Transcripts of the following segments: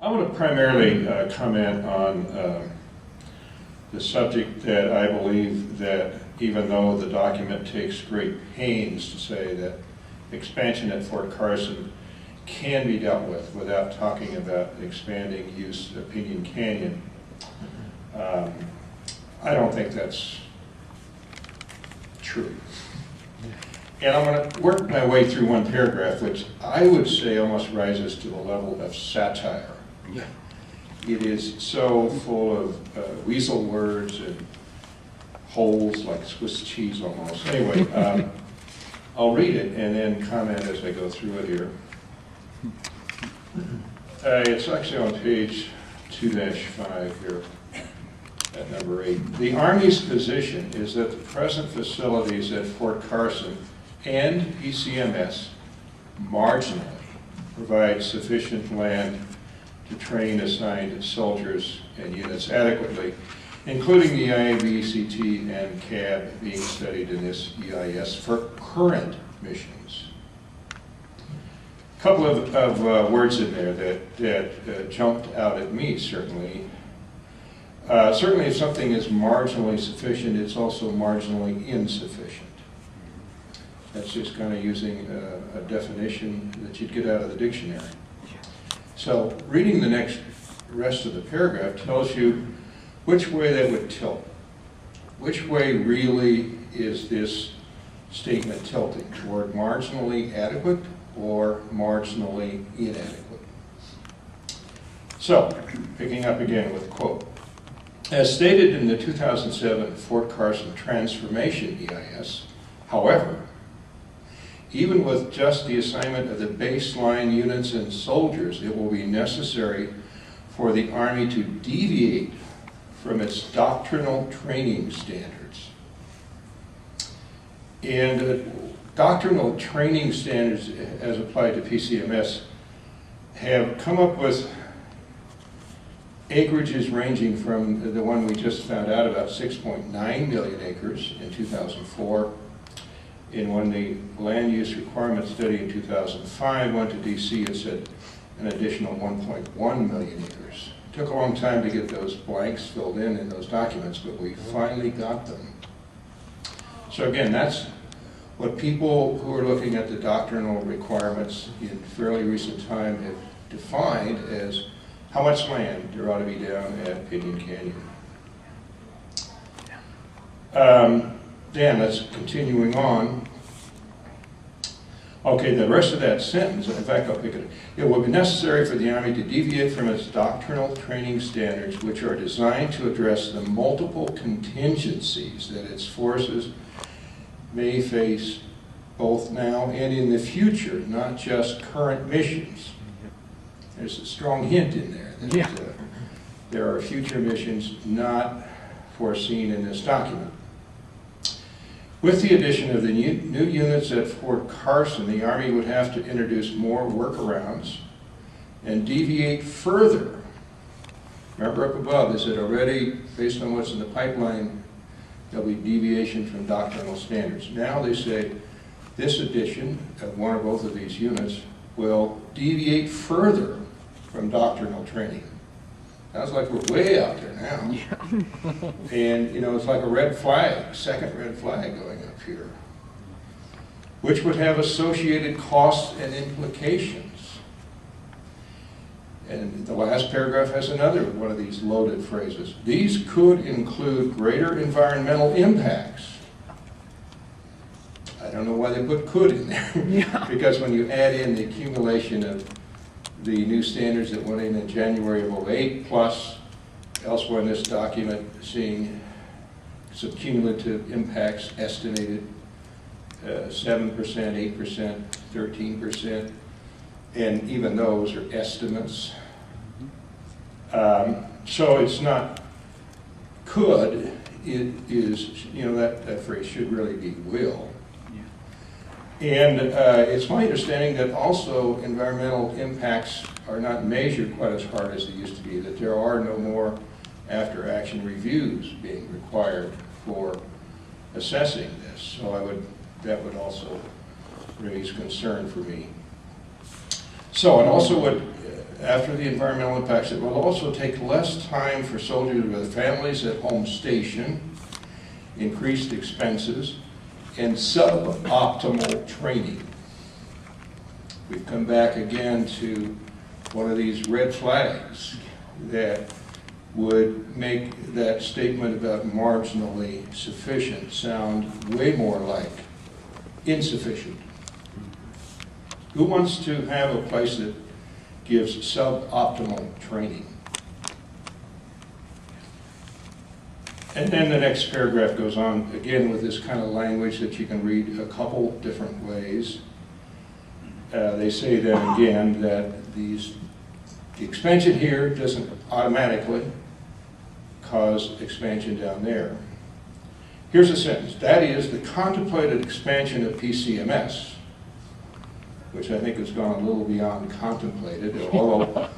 I want to primarily comment on the subject that I believe that even though the document takes great pains to say that expansion at Fort Carson can be dealt with without talking about expanding use of Pinon Canyon, I don't think that's true. And I'm going to work my way through one paragraph, which I would say almost rises to the level of satire. Yeah. It is so full of weasel words and holes like Swiss cheese almost. Anyway, I'll read it and then comment as I go through it here. It's actually on page 2-5 here, at number 8. The Army's position is that the present facilities at Fort Carson and PCMS marginally provide sufficient land to train assigned soldiers and units adequately, including the IAB, CT, and CAB being studied in this EIS for current missions. A couple of words in there that jumped out at me, certainly. Certainly if something is marginally sufficient, it's also marginally insufficient. That's just kind of using a definition that you'd get out of the dictionary. So reading the rest of the paragraph tells you which way that would tilt. Which way really is this statement tilting? Toward marginally adequate or marginally inadequate? So, picking up again with a quote. As stated in the 2007 Fort Carson Transformation EIS, however, even with just the assignment of the baseline units and soldiers, it will be necessary for the Army to deviate from its doctrinal training standards. And doctrinal training standards, as applied to PCMS, have come up with acreages ranging from the one we just found out about 6.9 million acres in 2004. And when the land use requirement study in 2005 went to DC, it said an additional 1.1 million acres. It took a long time to get those blanks filled in those documents, but we finally got them. So again, that's what people who are looking at the doctrinal requirements in fairly recent time have defined as how much land there ought to be down at Pinon Canyon. Dan, that's continuing on. Okay, the rest of that sentence, in fact, I'll pick it. It will be necessary for the Army to deviate from its doctrinal training standards, which are designed to address the multiple contingencies that its forces may face both now and in the future, not just current missions. There's a strong hint in there that there are future missions not foreseen in this document. With the addition of the new units at Fort Carson, the Army would have to introduce more workarounds and deviate further. Remember up above, they said already, based on what's in the pipeline, there'll be deviation from doctrinal standards. Now they say this addition of one or both of these units will deviate further from doctrinal training. Sounds like we're way out there now. Yeah. And, you know, it's like a red flag, second red flag going up here, which would have associated costs and implications. And the last paragraph has another one of these loaded phrases. These could include greater environmental impacts. I don't know why they put could in there. Yeah. Because when you add in the accumulation of the new standards that went in January of 2008, plus elsewhere in this document seeing some cumulative impacts estimated 7%, 8%, 13%, and even those are estimates. So it's not could, it is, you know, that phrase should really be will. And it's my understanding that also environmental impacts are not measured quite as hard as they used to be, that there are no more after-action reviews being required for assessing this. So that would also raise concern for me. So, and also what after the environmental impacts, it will also take less time for soldiers with families at home station, increased expenses, and suboptimal training. We've come back again to one of these red flags that would make that statement about marginally sufficient sound way more like insufficient. Who wants to have a place that gives suboptimal training? And then the next paragraph goes on again with this kind of language that you can read a couple different ways. They say then again that the expansion here doesn't automatically cause expansion down there. Here's a sentence. That is, the contemplated expansion of PCMS, which I think has gone a little beyond contemplated, although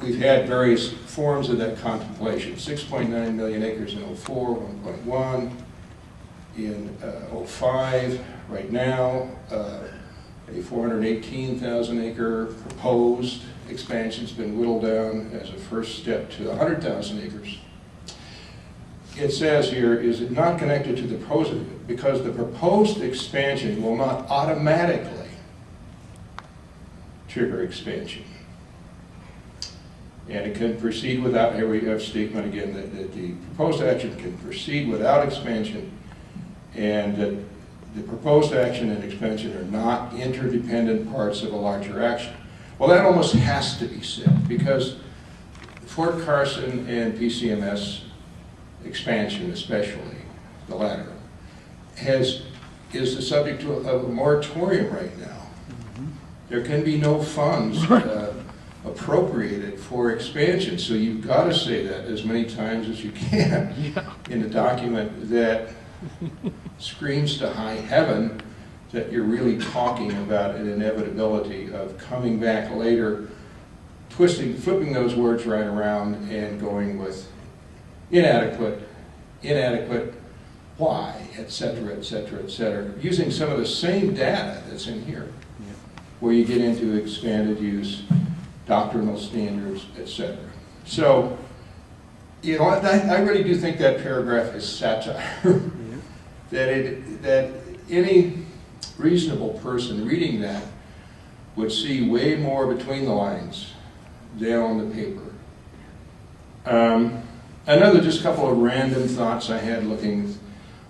we've had various forms of that contemplation. 6.9 million acres in 04, 1.1 in 05. Right now, a 418,000 acre proposed expansion's been whittled down as a first step to 100,000 acres. It says here, is it not connected to the proposed, because the proposed expansion will not automatically trigger expansion. And it can proceed without, here we have statement again, that the proposed action can proceed without expansion, and that the proposed action and expansion are not interdependent parts of a larger action. Well, that almost has to be said, because Fort Carson and PCMS expansion, especially the latter, is the subject of a moratorium right now. There can be no funds appropriated for expansion, so you've got to say that as many times as you can in a document that screams to high heaven that you're really talking about an inevitability of coming back later, flipping those words right around and going with inadequate, why, et cetera, using some of the same data that's in here, where you get into expanded use, doctrinal standards, etc. So, you know, I really do think that paragraph is satire. that any reasonable person reading that would see way more between the lines than on the paper. Another just couple of random thoughts I had looking,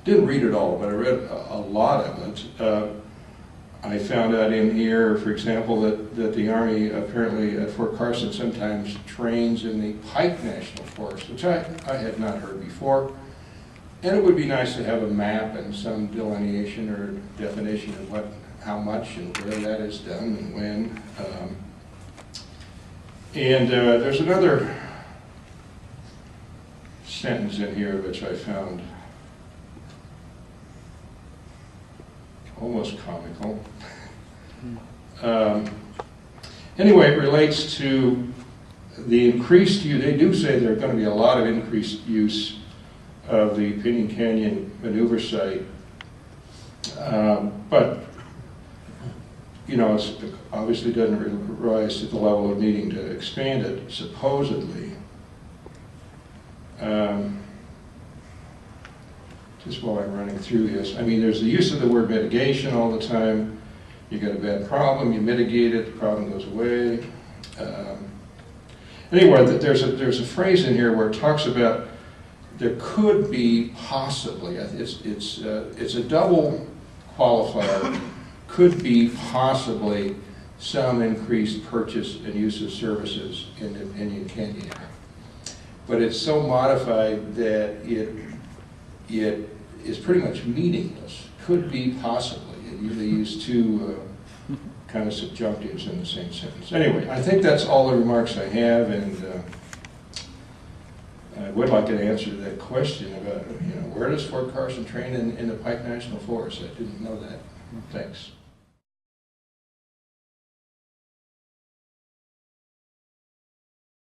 didn't read it all, but I read a lot of it. I found out in here, for example, that the Army apparently at Fort Carson sometimes trains in the Pike National Forest, which I had not heard before. And it would be nice to have a map and some delineation or definition of how much and where that is done and when. There's another sentence in here which I found almost comical. Anyway, it relates to the increased use. They do say there's going to be a lot of increased use of the Pinon Canyon Maneuver Site, but you know, it obviously doesn't rise to the level of needing to expand it, supposedly. Just while I'm running through this, I mean, there's the use of the word mitigation all the time. You got a bad problem, you mitigate it, the problem goes away. Anyway, there's a phrase in here where it talks about there could be possibly, it's a double qualifier, could be possibly some increased purchase and use of services in the Pinon Canyon. But it's so modified that it is pretty much meaningless. Could be possibly. They use two kind of subjunctives in the same sentence. Anyway, I think that's all the remarks I have, and I would like an answer to that question about, you know, where does Fort Carson train in the Pike National Forest? I didn't know that. Thanks.